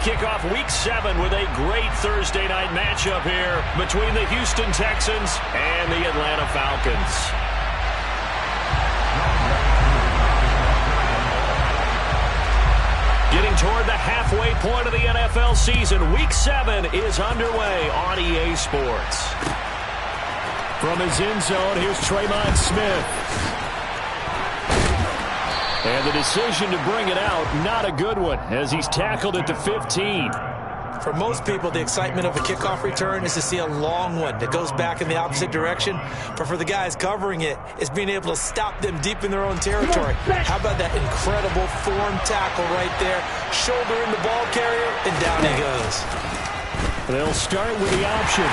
kick off Week 7 with a great Thursday night matchup here between the Houston Texans and the Atlanta Falcons. Getting toward the halfway point of the NFL season, Week 7 is underway on EA Sports. From his end zone, here's Tremont Smith. And the decision to bring it out, not a good one, as he's tackled at the 15. For most people, the excitement of a kickoff return is to see a long one that goes back in the opposite direction. But for the guys covering it, it's being able to stop them deep in their own territory. How about that incredible form tackle right there? Shoulder in the ball carrier, and down he goes. They'll start with the option.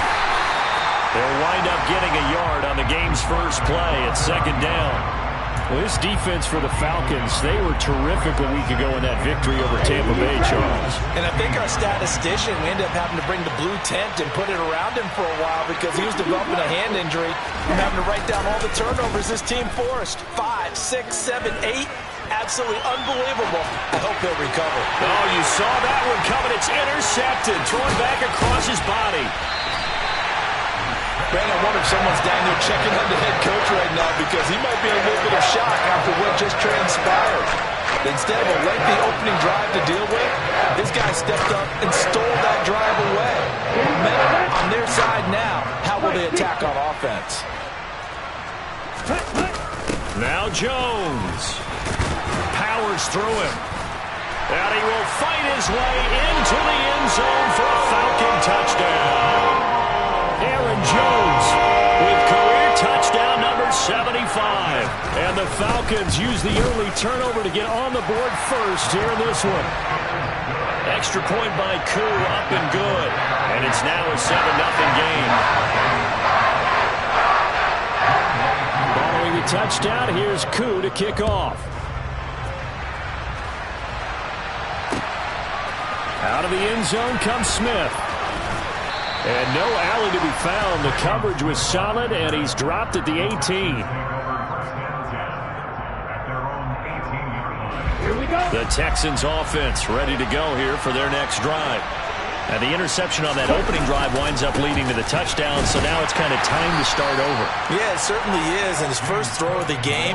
They'll wind up getting a yard on the game's first play at second down. Well, this defense for the Falcons, they were terrific a week ago in that victory over Tampa Bay, Charles. And I think our statistician, we ended up having to bring the blue tent and put it around him for a while because he was developing a hand injury and having to write down all the turnovers this team forced. 5, 6, 7, 8. Absolutely unbelievable. I hope he'll recover. Oh, you saw that one coming. It's intercepted, thrown back across his body. Brandon, I wonder if someone's down there checking on the head coach right now because he might be in a little bit of shock after what just transpired. Instead of a lengthy opening drive to deal with, this guy stepped up and stole that drive away. Momentum on their side now. How will they attack on offense? Now Jones powers through him. And he will fight his way into the end zone for a Falcon touchdown. Aaron Jones with career touchdown number 75. And the Falcons use the early turnover to get on the board first here in this one. Extra point by Koo, up and good. And it's now a 7-0 game. Following the touchdown, here's Koo to kick off. Out of the end zone comes Smith. And no alley to be found. The coverage was solid, and he's dropped at the 18. Here we go. The Texans offense ready to go here for their next drive. And the interception on that opening drive winds up leading to the touchdown, so now it's kind of time to start over. Yeah, it certainly is, and his first throw of the game.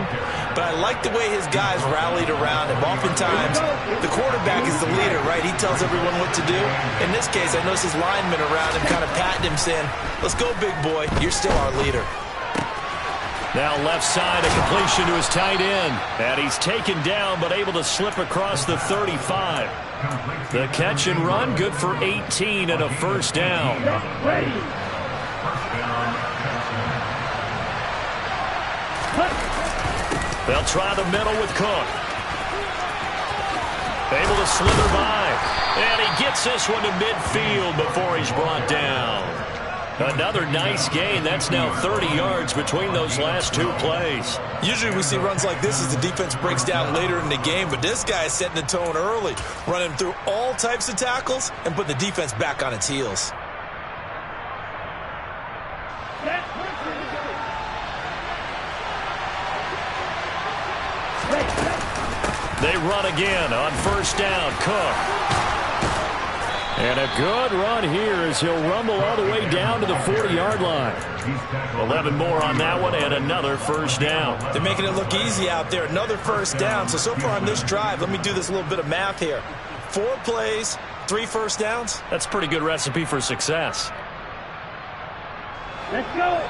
But I like the way his guys rallied around him. Oftentimes, the quarterback is the leader, right? He tells everyone what to do. In this case, I noticed his linemen around him kind of patting him, saying, let's go, big boy. You're still our leader. Now left side, a completion to his tight end. And he's taken down, but able to slip across the 35. The catch and run, good for 18 and a first down. They'll try the middle with Cook. Able to slither by. And he gets this one to midfield before he's brought down. Another nice gain. That's now 30 yards between those last two plays. Usually we see runs like this as the defense breaks down later in the game, but this guy is setting the tone early, running through all types of tackles and put the defense back on its heels. They run again on first down. Cook. And a good run here as he'll rumble all the way down to the 40-yard line. 11 more on that one and another first down. They're making it look easy out there. Another first down. So far on this drive, let me do this little bit of math here. 4 plays, 3 first downs. That's a pretty good recipe for success. Let's go.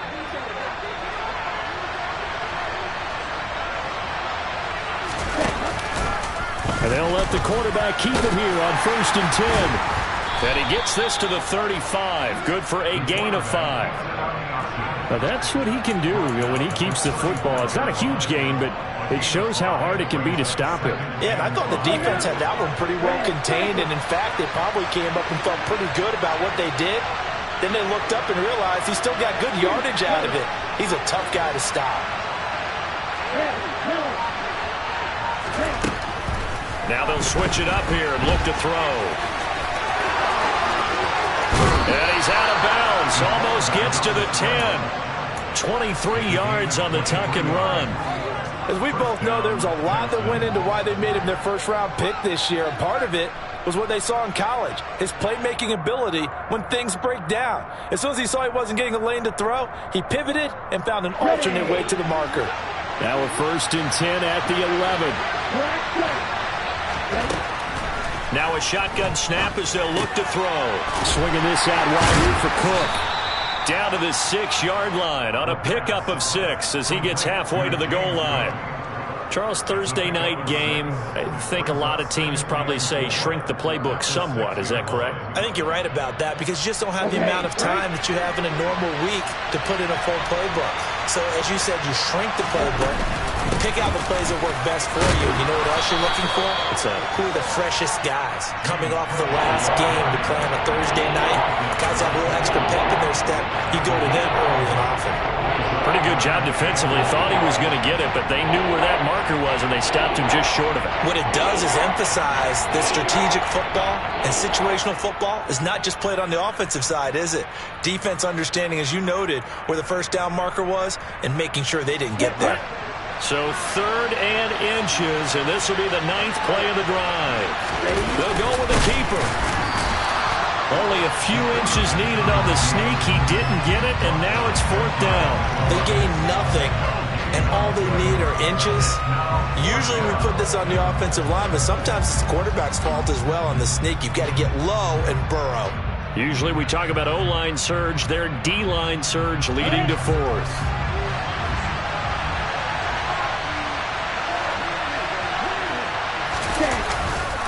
And they'll let the quarterback keep it here on 1st and 10. And he gets this to the 35. Good for a gain of 5. Now that's what he can do, when he keeps the football. It's not a huge gain, but it shows how hard it can be to stop him. Yeah, and I thought the defense had that one pretty well contained. And, in fact, they probably came up and felt pretty good about what they did. Then they looked up and realized he still got good yardage out of it. He's a tough guy to stop. Now they'll switch it up here and look to throw. And he's out of bounds. Almost gets to the 10. 23 yards on the tuck and run. As we both know, there was a lot that went into why they made him their first-round pick this year. And part of it was what they saw in college, his playmaking ability when things break down. As soon as he saw he wasn't getting a lane to throw, he pivoted and found an alternate way to the marker. Now a 1st and 10 at the 11. Now a shotgun snap as they'll look to throw. Swinging this out wide for Cook. Down to the 6-yard line on a pickup of 6 as he gets halfway to the goal line. Charles, Thursday night game, I think a lot of teams probably say shrink the playbook somewhat. Is that correct? I think you're right about that because you just don't have the amount of time that you have in a normal week to put in a full playbook. So, as you said, you shrink the playbook, pick out the plays that work best for you. You know what else you're looking for? What's that? Who are the freshest guys coming off the last game to play on a Thursday night? Guys have a little extra pep in their step. You go to them early and often. Pretty good job defensively. Thought he was going to get it, but they knew where that marker was, and they stopped him just short of it. What it does is emphasize that strategic football and situational football is not just played on the offensive side, is it? Defense understanding, as you noted, where the first down marker was and making sure they didn't get there. So 3rd and inches, and this will be the 9th play of the drive. They'll go with a keeper. Only a few inches needed on the sneak. He didn't get it, and now it's 4th down. They gain nothing, and all they need are inches. Usually we put this on the offensive line, but sometimes it's the quarterback's fault as well on the sneak. You've got to get low and burrow. Usually we talk about O-line surge. Their D-line surge leading to 4th.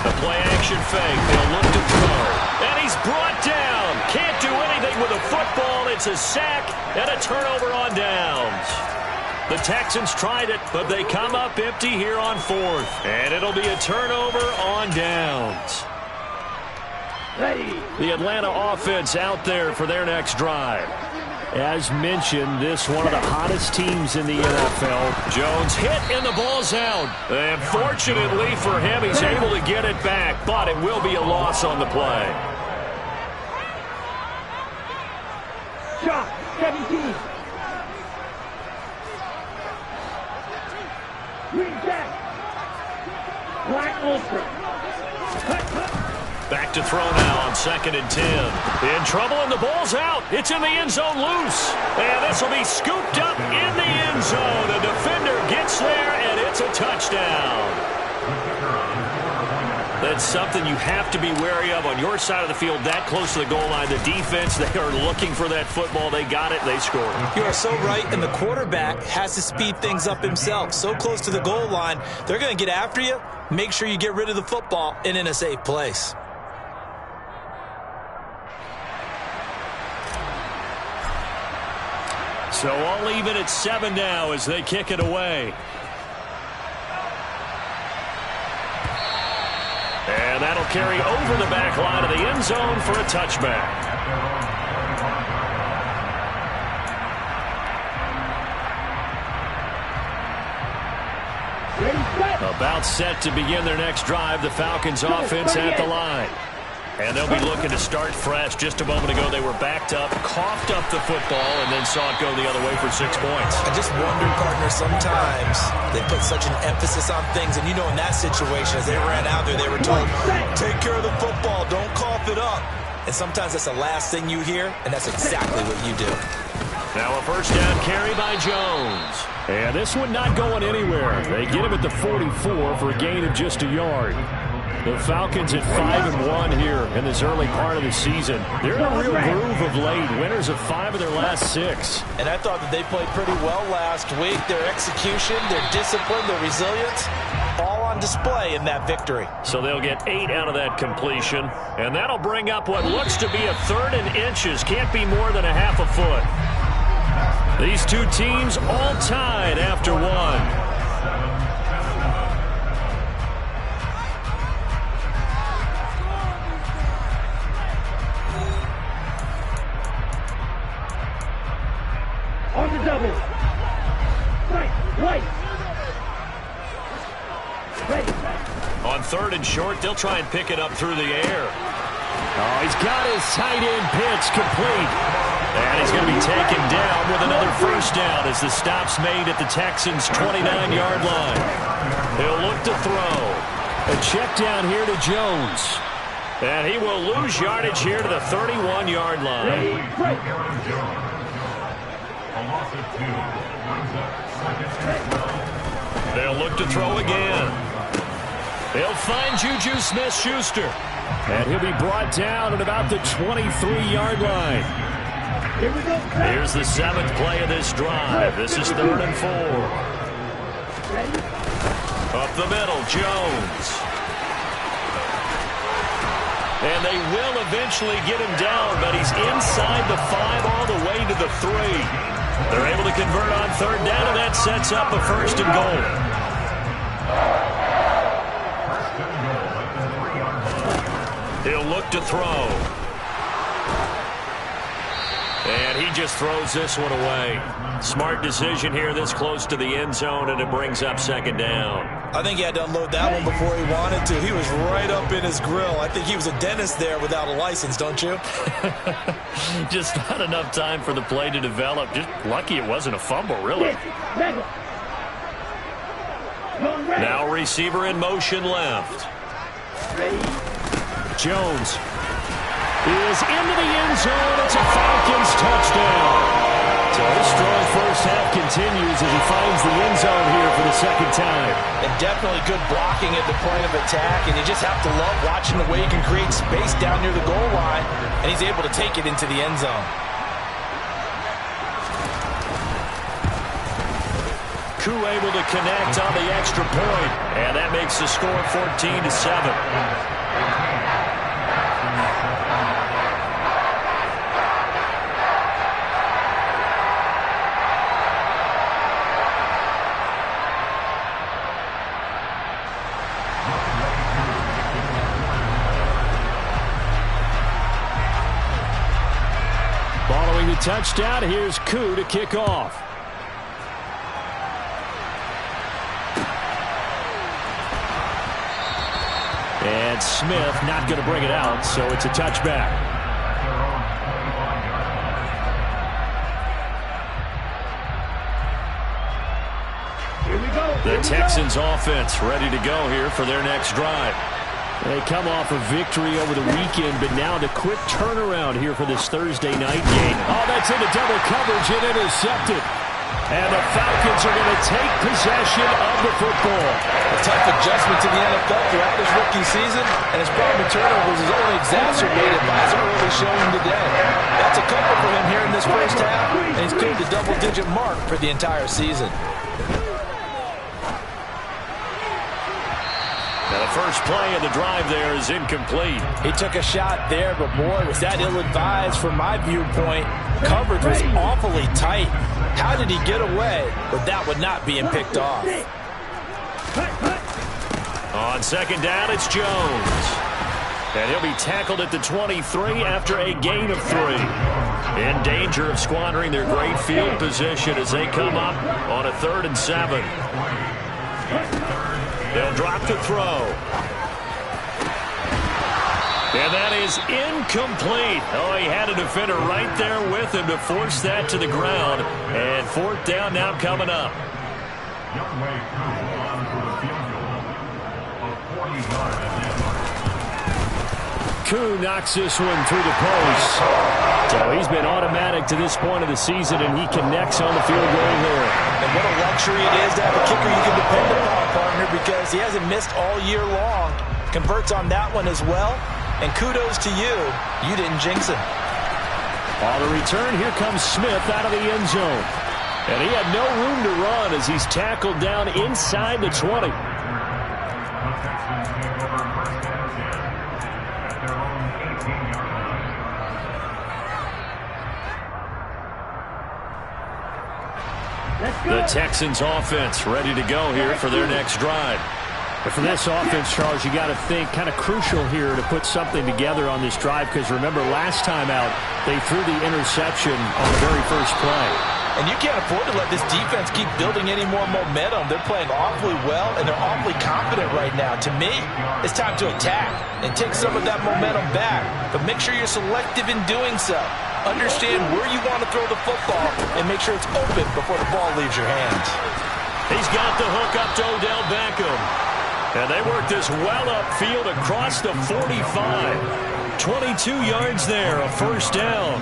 The play-action fake. They'll look to throw. And he's brought down. Can't do anything with a football. It's a sack and a turnover on downs. The Texans tried it, but they come up empty here on 4th. And it'll be a turnover on downs. The Atlanta offense out there for their next drive. As mentioned, this one of the hottest teams in the NFL. Jones hit and the ball's out. And fortunately for him, he's able to get it back, but it will be a loss on the play. Shot 17. Green jack. Black ultra. Back to throw now on 2nd and 10. In trouble, and the ball's out. It's in the end zone loose. And this will be scooped up in the end zone. The defender gets there, and it's a touchdown. That's something you have to be wary of on your side of the field, that close to the goal line. The defense, they are looking for that football. They got it. They scored. You are so right, and the quarterback has to speed things up himself. So close to the goal line, they're going to get after you. Make sure you get rid of the football and in a safe place. So all even at 7 now as they kick it away. And that'll carry over the back line of the end zone for a touchback. About set to begin their next drive, the Falcons offense at the line. And they'll be looking to start fresh. Just a moment ago, they were backed up, coughed up the football, and then saw it go the other way for 6 points. I just wonder, partner, sometimes they put such an emphasis on things. And, you know, in that situation, as they ran out there, they were told, take care of the football, don't cough it up. And sometimes that's the last thing you hear, and that's exactly what you do. Now a 1st down carry by Jones. And this one not going anywhere. They get him at the 44 for a gain of just a yard. The Falcons at 5-1 here in this early part of the season. They're in a real groove of late. Winners of 5 of their last 6. And I thought that they played pretty well last week. Their execution, their discipline, their resilience, all on display in that victory. So they'll get 8 out of that completion. And that'll bring up what looks to be a 3rd and inches. Can't be more than a half a foot. These two teams all tied after 1. On the double. Right. On 3rd and short, they'll try and pick it up through the air. Oh, he's got his tight end pitch complete. And he's going to be taken down with another 1st down as the stop's made at the Texans' 29-yard line. He'll look to throw. A check down here to Jones. And he will lose yardage here to the 31-yard line. They'll look to throw again. They'll find Juju Smith-Schuster. And he'll be brought down at about the 23-yard line. Here we go. Here's the 7th play of this drive. This is 3rd and 4. Ready? Up the middle, Jones. And they will eventually get him down, but he's inside the 5 all the way to the 3. They're able to convert on 3rd down, and that sets up a 1st and goal. He'll look to throw. And he just throws this one away. Smart decision here this close to the end zone, and it brings up 2nd down. I think he had to unload that one before he wanted to. He was right up in his grill. I think he was a dentist there without a license, don't you? Just not enough time for the play to develop. Just lucky it wasn't a fumble, really. Now receiver in motion left. Jones is into the end zone. It's a Falcons touchdown. So his strong first half continues as he finds the end zone here for the 2nd time. And definitely good blocking at the point of attack, and you just have to love watching the way he can create space down near the goal line, and he's able to take it into the end zone. Koo able to connect on the extra point, and that makes the score 14-7. Following the touchdown, here's Koo to kick off. And Smith not going to bring it out, so it's a touchback. Here we go. The Texans offense ready to go here for their next drive. They come off a victory over the weekend, but now the quick turnaround here for this Thursday night game. Oh, that's into double coverage and intercepted. And the Falcons are going to take possession of the football. A tough adjustment to the NFL throughout his rookie season, and his problem with turnovers is only exacerbated by his early showing today. That's a comfort for him here in this first half, and he's cleared the double-digit mark for the entire season. Now the first play of the drive there is incomplete. He took a shot there, but boy, was that ill-advised from my viewpoint. Coverage was awfully tight. How did he get away with that one not being picked off? On 2nd down, it's Jones. And he'll be tackled at the 23 after a gain of 3. In danger of squandering their great field position as they come up on a 3rd and 7. They'll drop to throw. And that is incomplete. Oh, he had a defender right there with him to force that to the ground. And 4th down now coming up. Koo knocks this one through the post. So he's been automatic to this point of the season, and he connects on the field goal here. And what a luxury it is to have a kicker you can depend upon, partner, because he hasn't missed all year long. Converts on that one as well. And kudos to you. You didn't jinx him. On the return, here comes Smith out of the end zone. And he had no room to run as he's tackled down inside the 20. The Texans offense ready to go here for their next drive. But for this offense, Charles, you got to think kind of crucial here to put something together on this drive, because remember last time out they threw the interception on the very first play. And you can't afford to let this defense keep building any more momentum. They're playing awfully well, and they're awfully confident right now. To me, it's time to attack and take some of that momentum back. But make sure you're selective in doing so. Understand where you want to throw the football and make sure it's open before the ball leaves your hands. He's got the hook up to Odell Beckham. And they work this well upfield across the 45. 22 yards there, a first down.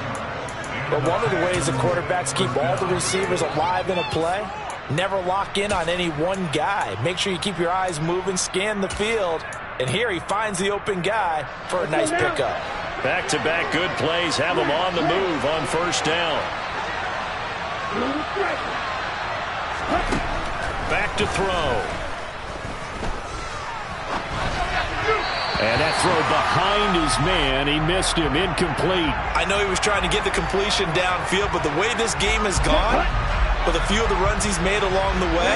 But one of the ways the quarterbacks keep all the receivers alive in a play, never lock in on any one guy. Make sure you keep your eyes moving, scan the field. And here he finds the open guy for a nice pickup. Back-to-back good plays have him on the move on first down. Back to throw. And that throw behind his man, he missed him, incomplete. I know he was trying to get the completion downfield, but the way this game has gone, with a few of the runs he's made along the way,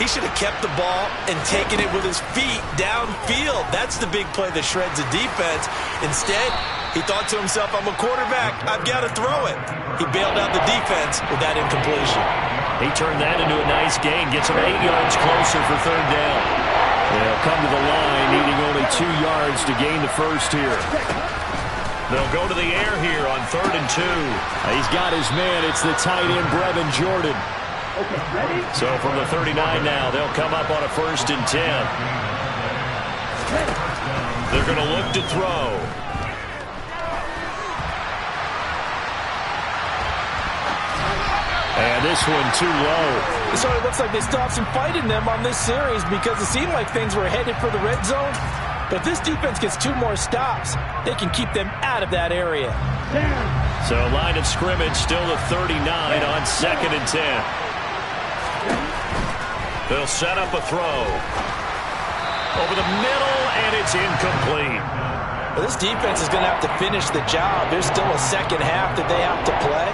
he should have kept the ball and taken it with his feet downfield. That's the big play that shreds a defense. Instead, he thought to himself, I'm a quarterback, I've got to throw it. He bailed out the defense with that incompletion. He turned that into a nice gain, gets him 8 yards closer for third down. They'll come to the line, needing only 2 yards to gain the first here. They'll go to the air here on 3rd and 2. He's got his man. It's the tight end, Brevin Jordan. Okay, ready? So from the 39 now, they'll come up on a 1st and 10. They're going to look to throw. And this one too low. So it looks like they still have some fight in them on this series because it seemed like things were headed for the red zone. But this defense gets 2 more stops. They can keep them out of that area. So line of scrimmage still the 39 on 2nd and 10. They'll set up a throw. Over the middle, and it's incomplete. Well, this defense is going to have to finish the job. There's still a second half that they have to play.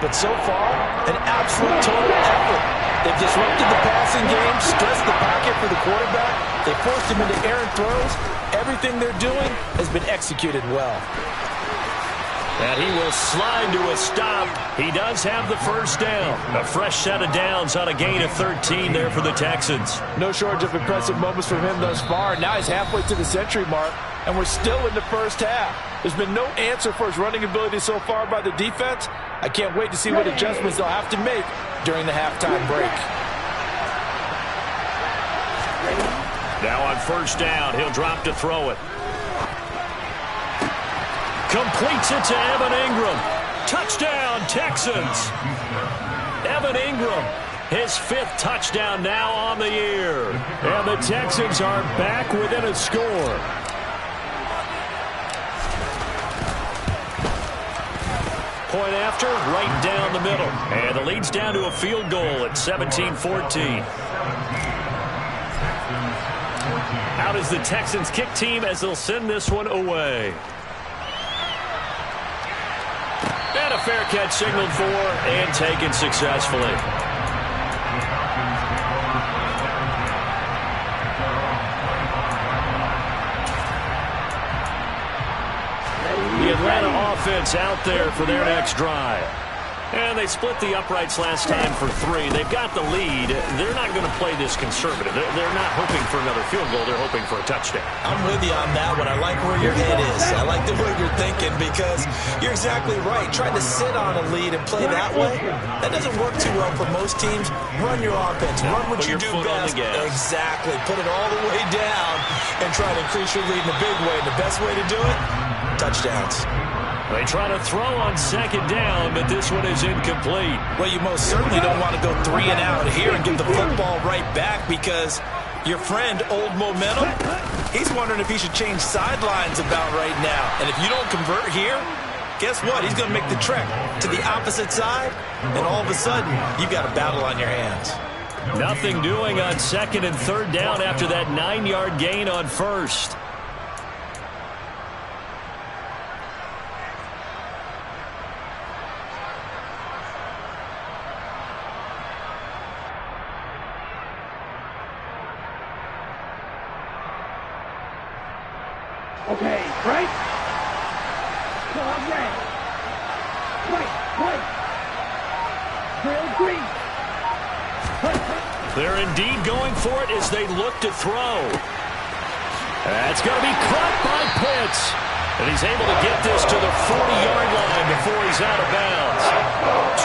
But so far, an absolute total effort. They've disrupted the passing game, stressed the pocket for the quarterback. They forced him into errant throws. Everything they're doing has been executed well. And he will slide to a stop. He does have the first down. A fresh set of downs on a gain of 13 there for the Texans. No shortage of impressive moments from him thus far. Now he's halfway to the century mark, and we're still in the first half. There's been no answer for his running ability so far by the defense. I can't wait to see what adjustments they'll have to make during the halftime break. Now on first down, he'll drop to throw it. Completes it to Evan Ingram. Touchdown, Texans. Evan Ingram, his 5th touchdown now on the year. And the Texans are back within a score. Point after, right down the middle. And the lead's down to a field goal at 17-14. Out is the Texans kick team as they'll send this one away. And a fair catch signaled for and taken successfully. The Atlanta offense out there for their next drive. And they split the uprights last time for 3. They've got the lead. They're not going to play this conservative. They're not hoping for another field goal. They're hoping for a touchdown. I'm with you on that one. I like where your head is. I like the way you're thinking because you're exactly right. Trying to sit on a lead and play that way, that doesn't work too well for most teams. Run your offense. Run what you do best. Exactly. Put it all the way down and try to increase your lead in a big way. The best way to do it, touchdowns. They try to throw on 2nd down, but this one is incomplete. Well, you most certainly don't want to go 3 and out here and give the football right back because your friend, Old Momentum, he's wondering if he should change sidelines about right now. And if you don't convert here, guess what? He's going to make the trek to the opposite side, and all of a sudden, you've got a battle on your hands. Nothing doing on 2nd and 3rd down after that 9-yard gain on 1st. Okay, right? So I'm red. White. Trail green. They're indeed going for it as they look to throw. That's going to be caught by Pitts. And he's able to get this to the 40-yard line before he's out of bounds.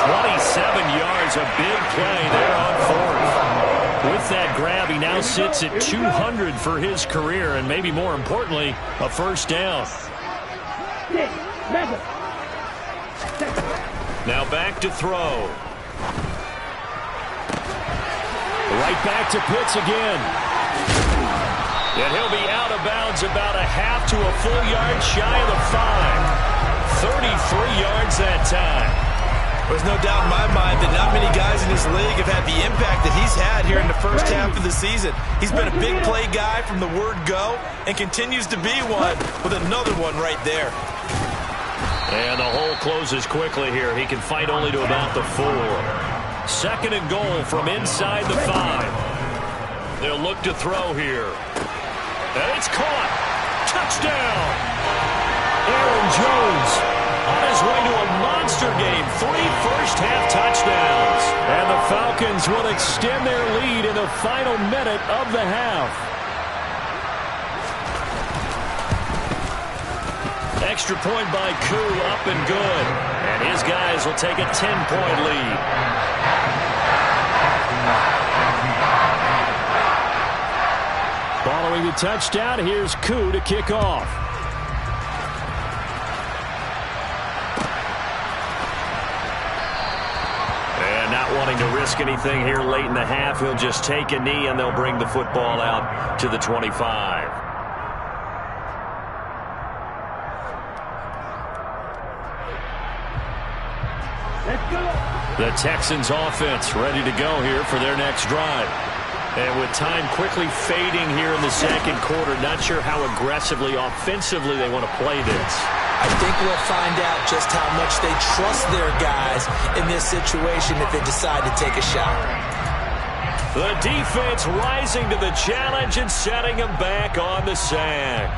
27 yards, a big play there on 4th. With that grab, he now sits at 200 for his career, and maybe more importantly, a first down. Now back to throw. Right back to Pitts again. And he'll be out of bounds about a half to a full yard shy of the 5. 33 yards that time. There's no doubt in my mind that not many guys in this league have had the impact that he's had here in the first half of the season. He's been a big play guy from the word go and continues to be one with another one right there. And the hole closes quickly here. He can fight only to about the 4. Second and goal from inside the 5. They'll look to throw here. And it's caught. Touchdown. Aaron Jones on his way to a monster game. 3 first-half touchdowns. And the Falcons will extend their lead in the final minute of the half. Extra point by Koo, up and good. And his guys will take a 10-point lead. Following the touchdown, here's Koo to kick off. And not wanting to risk anything here late in the half, he'll just take a knee and they'll bring the football out to the 25. The Texans offense ready to go here for their next drive. And with time quickly fading here in the second quarter, not sure how aggressively, offensively they want to play this. I think we'll find out just how much they trust their guys in this situation if they decide to take a shot. The defense rising to the challenge and setting them back on the sack.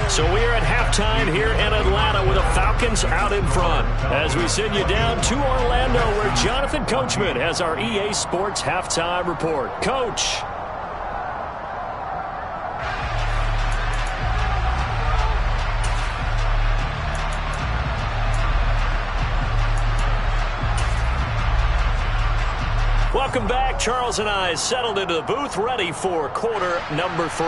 So we are at halftime here in Atlanta with the Falcons out in front. As we send you down to Orlando where Jonathan Coachman has our EA Sports halftime report. Coach. Welcome back. Charles and I settled into the booth ready for quarter number 3.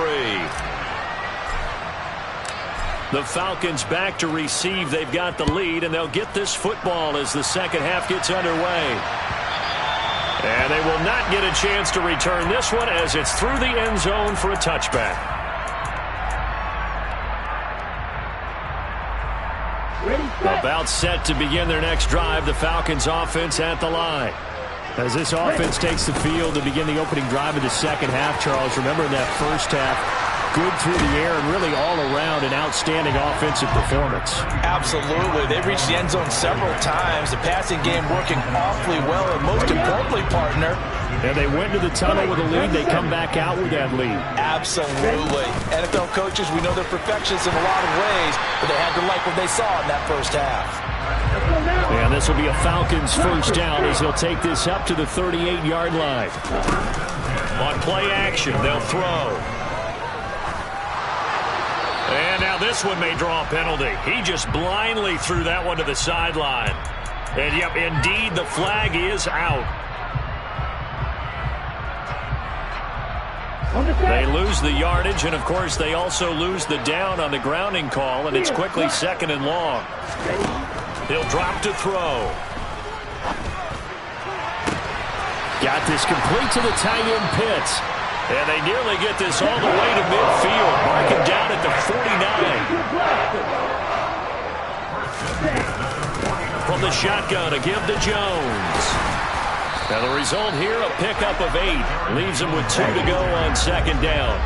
The Falcons back to receive. They've got the lead, and they'll get this football as the second half gets underway. And they will not get a chance to return this one as it's through the end zone for a touchback. About set to begin their next drive, the Falcons offense at the line. As this offense takes the field to begin the opening drive of the second half, Charles, remember in that first half, good through the air and really all around an outstanding offensive performance. Absolutely. They've reached the end zone several times. The passing game working awfully well, and most importantly, partner. And they went to the tunnel with a lead. They come back out with that lead. Absolutely. NFL coaches, we know they're perfectionists in a lot of ways, but they had to like what they saw in that first half. And this will be a Falcons first down as he'll take this up to the 38-yard line. On play action, they'll throw. And now this one may draw a penalty. He just blindly threw that one to the sideline. And, yep, indeed, the flag is out. They lose the yardage, and, of course, they also lose the down on the grounding call, and it's quickly second and long. He'll drop to throw. Got this complete to the tight end Pitts. And they nearly get this all the way to midfield. Marking down at the 49. From the shotgun, a give to Jones. Now the result here, a pickup of 8. Leaves him with 2 to go on second down.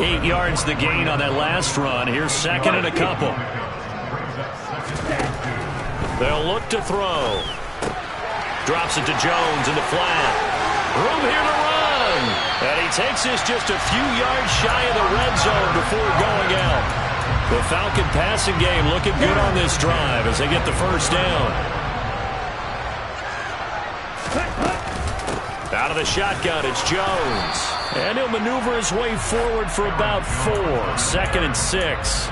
8 yards the gain on that last run. Here's second and a couple. They'll look to throw. Drops it to Jones in the flat. Room here to run. And he takes this just a few yards shy of the red zone before going out. The Falcon passing game looking good on this drive as they get the first down. Out of the shotgun, it's Jones. And he'll maneuver his way forward for about 4. Second and 6.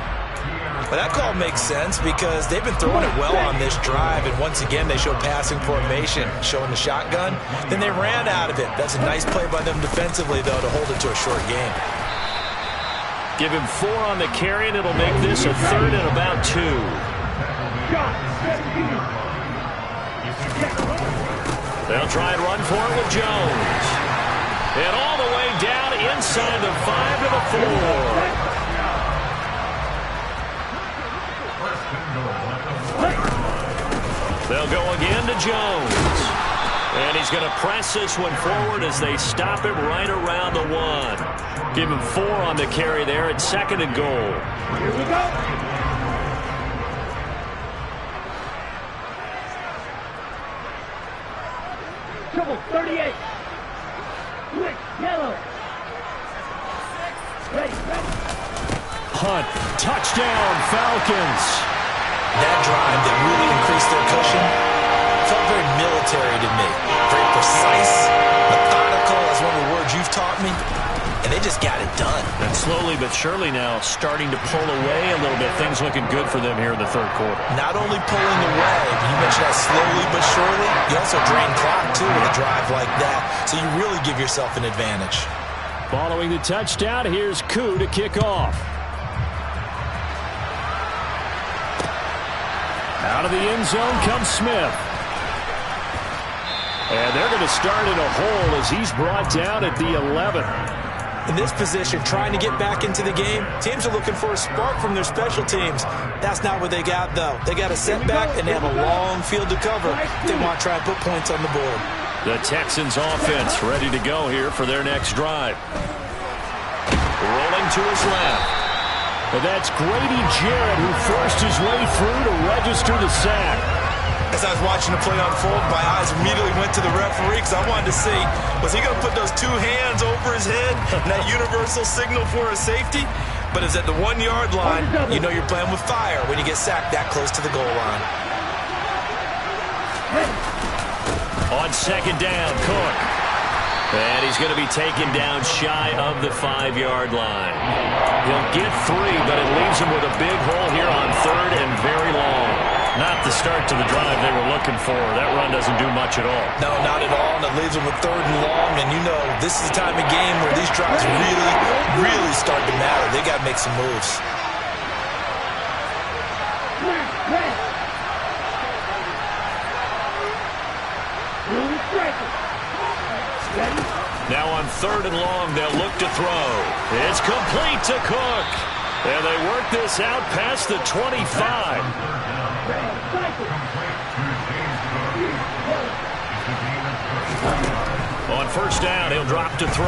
Well, that call makes sense because they've been throwing it well on this drive, and once again they show passing formation, showing the shotgun. Then they ran out of it. That's a nice play by them defensively, though, to hold it to a short game. Give him 4 on the carry, and it'll make this a 3rd and about 2. They'll try and run for it with Jones. And all the way down inside the 5 to the 4. They'll go again to Jones. And he's going to press this one forward as they stop him right around the 1. Give him 4 on the carry there at 2nd and goal. Here we go. Trouble 38. Quick, yellow. Ready. Hunt, touchdown, Falcons. That drive that really increased their cushion felt very military to me. Very precise, methodical, that's one of the words you've taught me. And they just got it done. And slowly but surely now starting to pull away a little bit. Things looking good for them here in the 3rd quarter. Not only pulling away, but you mentioned that slowly but surely. You also drain clock, too, with a drive like that. So you really give yourself an advantage. Following the touchdown, here's Koo to kick off. Out of the end zone comes Smith. And they're going to start in a hole as he's brought down at the 11. In this position, trying to get back into the game, teams are looking for a spark from their special teams. That's not what they got, though. They got a setback, and they have a long field to cover if they want to try and put points on the board. The Texans offense ready to go here for their next drive. Rolling to his left. And that's Grady Jarrett who forced his way through to register the sack. As I was watching the play unfold, my eyes immediately went to the referee because I wanted to see, was he going to put those 2 hands over his head and that universal signal for a safety? But it's at the 1-yard line. You know you're playing with fire when you get sacked that close to the goal line. On 2nd down, Cook. And he's going to be taken down shy of the 5-yard line. He'll get 3, but it leaves him with a big hole here on 3rd and very long. Not the start to the drive they were looking for. That run doesn't do much at all. No, not at all, and it leaves them with 3rd and long. And you know, this is the time of game where these drives really start to matter. They got to make some moves. Now on 3rd and long, they'll look to throw. It's complete to Cook. And they work this out past the 25. On 1st down, he'll drop to throw.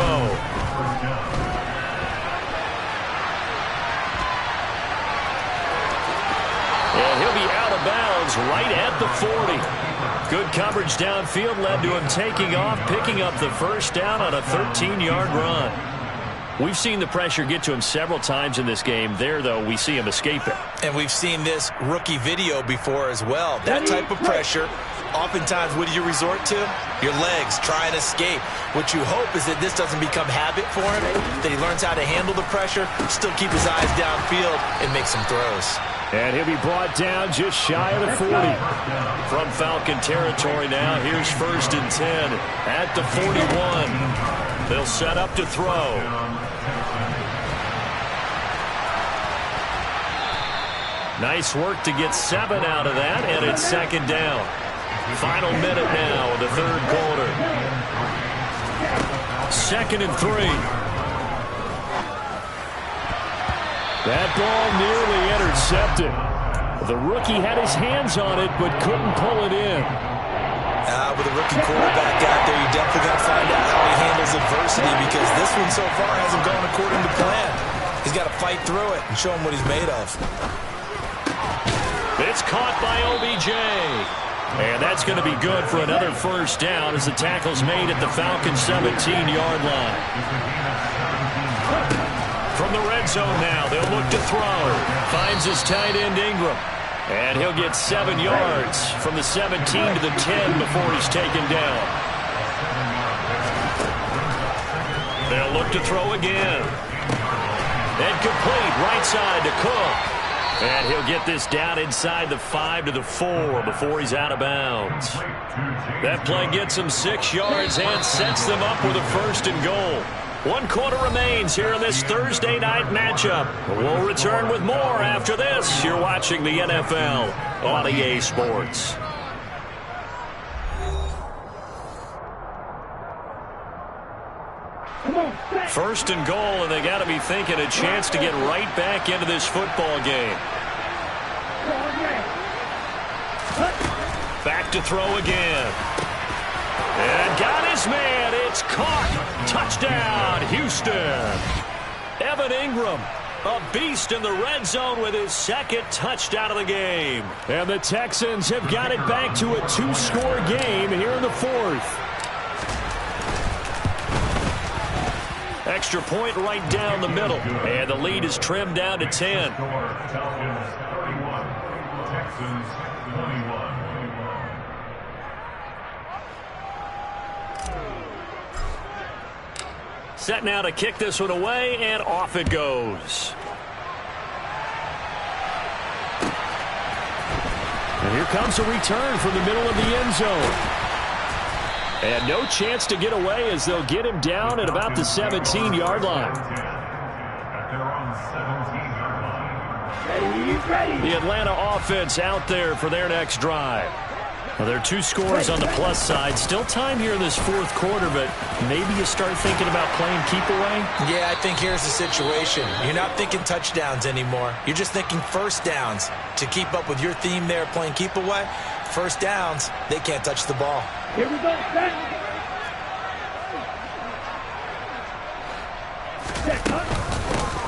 And he'll be out of bounds right at the 40. Good coverage downfield led to him taking off, picking up the 1st down on a 13-yard run. We've seen the pressure get to him several times in this game. There, though, we see him escape it. And we've seen this rookie video before as well. That type of pressure, oftentimes, what do you resort to? Your legs, try and escape. What you hope is that this doesn't become habit for him, that he learns how to handle the pressure, still keep his eyes downfield, and make some throws. And he'll be brought down just shy of the 40. From Falcon territory now, here's 1st and 10 at the 41. They'll set up to throw. Nice work to get 7 out of that, and it's 2nd down. Final minute now of the 3rd quarter. 2nd and 3. That ball nearly intercepted. The rookie had his hands on it, but couldn't pull it in. With a rookie quarterback out there, you definitely got to find out how he handles adversity, because this one so far hasn't gone according to plan. He's got to fight through it and show him what he's made of. It's caught by OBJ. And that's going to be good for another 1st down as the tackle's made at the Falcons' 17-yard line. From the red zone now, they'll look to throw. Finds his tight end Ingram. And he'll get 7 yards from the 17 to the 10 before he's taken down. They'll look to throw again. And complete right side to Cook. And he'll get this down inside the 5 to the 4 before he's out of bounds. That play gets him 6 yards and sets them up with a 1st and goal. 1 quarter remains here in this Thursday night matchup. We'll return with more after this. You're watching the NFL on EA Sports. First and goal, and they got to be thinking a chance to get right back into this football game. Back to throw again. And got his man. It's caught. Touchdown, Houston. Evan Ingram, a beast in the red zone with his 2nd touchdown of the game. And the Texans have got it back to a 2-score game here in the 4th. Extra point right down the middle. And the lead is trimmed down to 10. Set now to kick this one away, and off it goes. And here comes a return from the middle of the end zone. And no chance to get away as they'll get him down at about the 17-yard line. The Atlanta offense out there for their next drive. Well, there are 2 scores on the plus side. Still time here in this 4th quarter, but maybe you start thinking about playing keep away? Yeah, I think here's the situation. You're not thinking touchdowns anymore. You're just thinking first downs. To keep up with your theme there, playing keep away, first downs, they can't touch the ball. Here we go, set.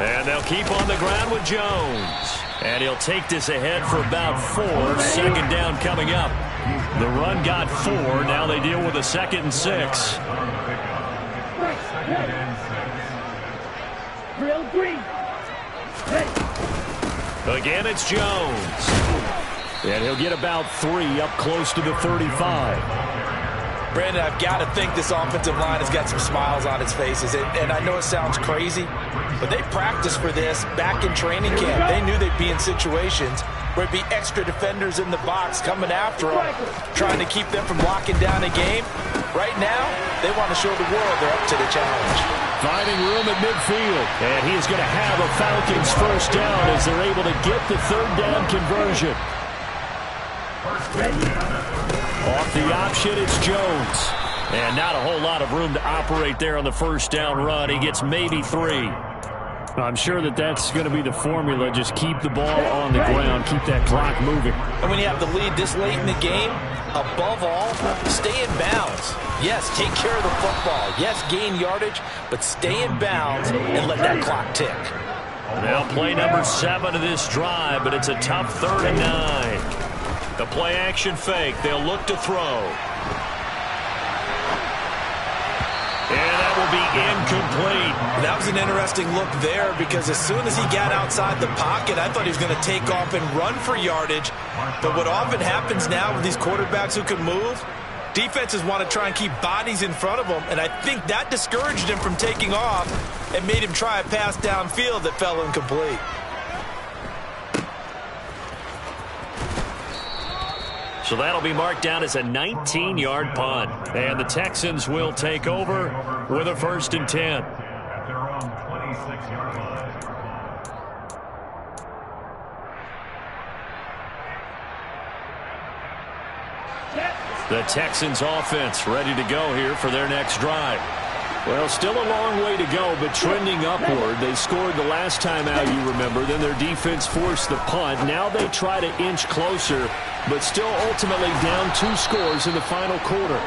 And they'll keep on the ground with Jones. And he'll take this ahead for about 4. 2nd down coming up. The run got 4. Now they deal with a 2nd and 6. Real green. Again, it's Jones. And he'll get about 3 up close to the 35. Brandon, I've got to think this offensive line has got some smiles on its faces. And I know it sounds crazy, but they practiced for this back in training camp. They knew they'd be in situations where it'd be extra defenders in the box coming after them, trying to keep them from locking down a game. Right now, they want to show the world they're up to the challenge. Finding room at midfield. And he's going to have a Falcons 1st down as they're able to get the 3rd down conversion. Off the option, it's Jones. And not a whole lot of room to operate there on the 1st down run. He gets maybe 3. I'm sure that's going to be the formula. Just keep the ball on the ground. Keep that clock moving. And when you have the lead this late in the game, above all, stay in bounds. Yes, take care of the football. Yes, gain yardage, but stay in bounds and let that clock tick. Now play number 7 of this drive, but it's a tough 3rd and 9. The play action fake. They'll look to throw. And that will be incomplete. That was an interesting look there because as soon as he got outside the pocket, I thought he was going to take off and run for yardage. But what often happens now with these quarterbacks who can move, defenses want to try and keep bodies in front of them, and I think that discouraged him from taking off and made him try a pass downfield that fell incomplete. So that'll be marked down as a 19-yard punt. And the Texans will take over with a 1st and 10. At their own 26-yard line. The Texans offense ready to go here for their next drive. Well, still a long way to go, but trending upward. They scored the last time out, you remember. Then their defense forced the punt. Now they try to inch closer, but still ultimately down 2 scores in the final quarter.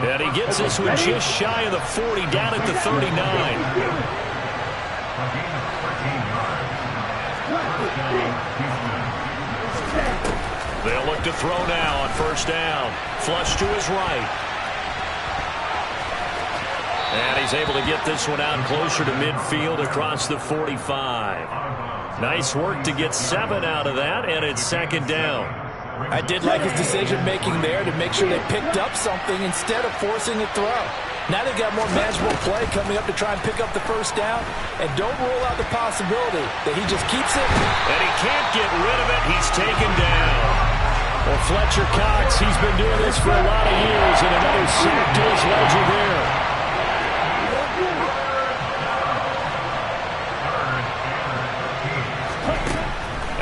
And he gets this one just shy of the 40, down at the 39. They'll look to throw now on 1st down. Flush to his right. And he's able to get this one out closer to midfield across the 45. Nice work to get 7 out of that, and it's 2nd down. I did like his decision-making there to make sure they picked up something instead of forcing a throw. Now they've got more manageable play coming up to try and pick up the first down. And don't rule out the possibility that he just keeps it. And he can't get rid of it. He's taken down. Well, Fletcher Cox, he's been doing this for a lot of years, and another sack to his ledger there.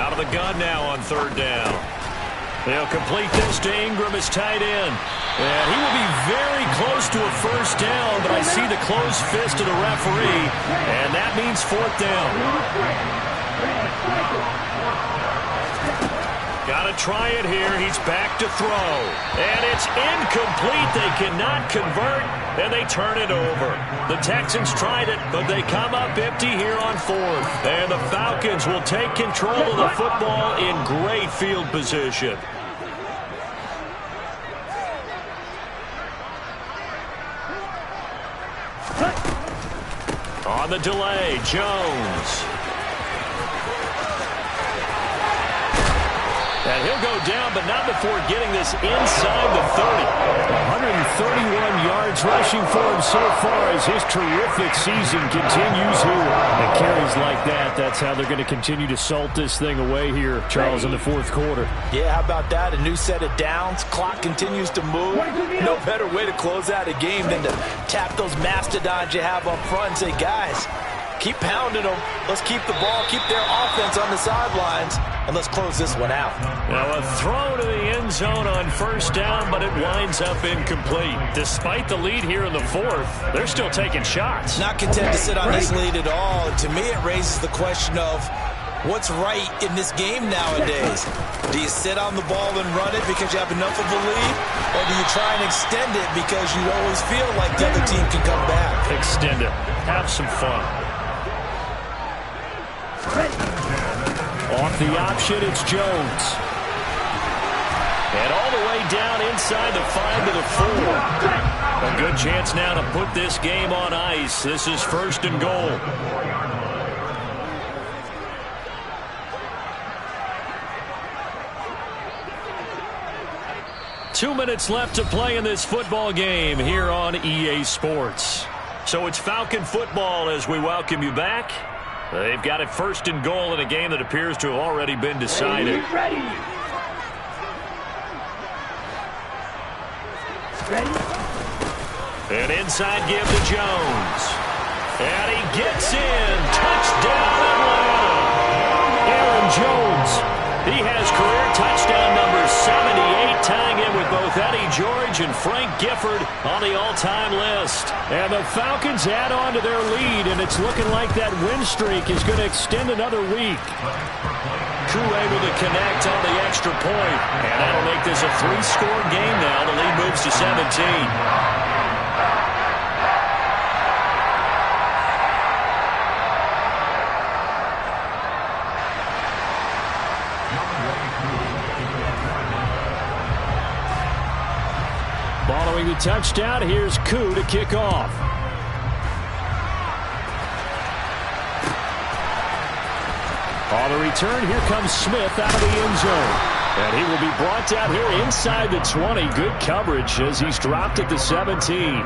Out of the gun now on third down. They'll complete this to Ingram as tight end. And he will be very close to a first down, but I see the closed fist of the referee, and that means fourth down. Got to try it here. He's back to throw. And it's incomplete. They cannot convert, and they turn it over. The Texans tried it, but they come up empty here on fourth. And the Falcons will take control of the football in great field position. On the delay, Jones. And he'll go down, but not before getting this inside the 30. 131 yards rushing for him so far as his terrific season continues here. And carries like that, that's how they're going to continue to salt this thing away here, Charles, in the fourth quarter. Yeah, how about that? A new set of downs. Clock continues to move. No better way to close out a game than to tap those mastodons you have up front and say, guys, keep pounding them. Let's keep the ball, keep their offense on the sidelines, and let's close this one out. Now a throw to the end zone on first down, but it winds up incomplete. Despite the lead here in the fourth, they're still taking shots. Not content to sit on this lead at all. To me, it raises the question of what's right in this game nowadays. Do you sit on the ball and run it because you have enough of a lead? Or do you try and extend it because you always feel like the other team can come back? Extend it. Have some fun. Off the option, it's Jones. And all the way down inside the 5 to the 4. A good chance now to put this game on ice. This is first and goal. Two minutes left to play in this football game here on EA Sports. So it's Falcon football as we welcome you back. They've got it first and goal in a game that appears to have already been decided. Ready. An inside give to Jones. And he gets in. Touchdown, Atlanta. Aaron Jones. He has career touchdown number 78, tying in with both Eddie George and Frank Gifford on the all-time list. And the Falcons add on to their lead, and it's looking like that win streak is going to extend another week. Crew able to connect on the extra point, and that'll make this a 3-score game now. The lead moves to 17. Following the touchdown, here's Koo to kick off. On the return, here comes Smith out of the end zone. And he will be brought down here inside the 20. Good coverage as he's dropped at the 17.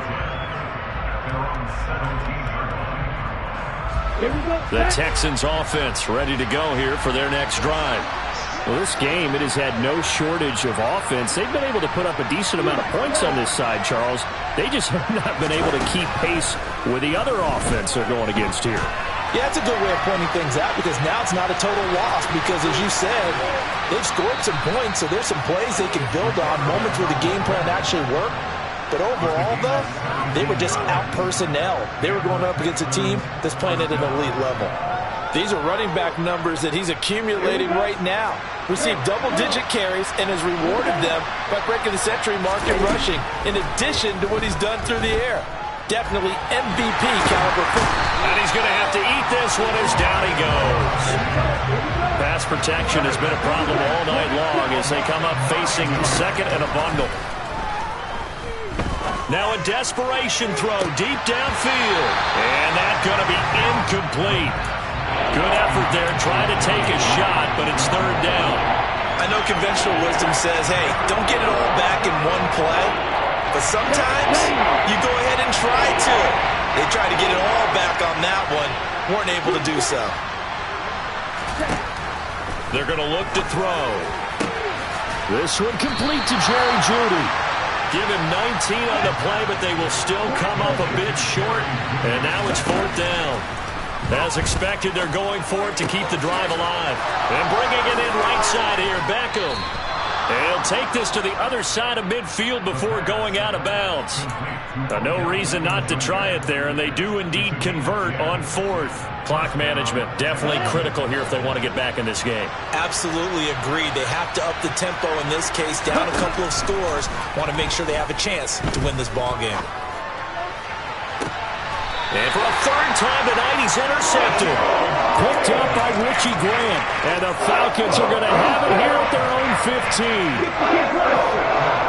The Texans offense ready to go here for their next drive. Well, this game, it has had no shortage of offense. They've been able to put up a decent amount of points on this side, Charles. They just have not been able to keep pace with the other offense they're going against here. Yeah, that's a good way of pointing things out because now it's not a total loss because, as you said, they've scored some points, so there's some plays they can build on, moments where the game plan actually worked. But overall, though, they were just out-personnel. They were going up against a team that's playing at an elite level. These are running back numbers that he's accumulating right now. Received double-digit carries and has rewarded them by breaking the century mark in rushing, in addition to what he's done through the air. Definitely MVP caliber football. And he's going to have to eat this one as down he goes. Pass protection has been a problem all night long as they come up facing second and a bundle. Now a desperation throw deep downfield. And that's going to be incomplete. Good effort there, trying to take a shot, but it's third down. I know conventional wisdom says, hey, don't get it all back in one play. but sometimes you go ahead and try to. They tried to get it all back on that one, weren't able to do so. They're going to look to throw. This one complete to Jerry Jeudy. Give him 19 on the play, but they will still come up a bit short. And now it's 4th down. As expected, they're going for it to keep the drive alive. And bringing it in right side here, Beckham. And he'll take this to the other side of midfield before going out of bounds. No reason not to try it there, and they do indeed convert on 4th. Clock management definitely critical here if they want to get back in this game. Absolutely agreed. They have to up the tempo in this case, down a couple of scores. Want to make sure they have a chance to win this ball game. And for a 3rd time tonight, he's intercepted. Picked up by Richie Grant. And the Falcons are going to have it here at their own 15.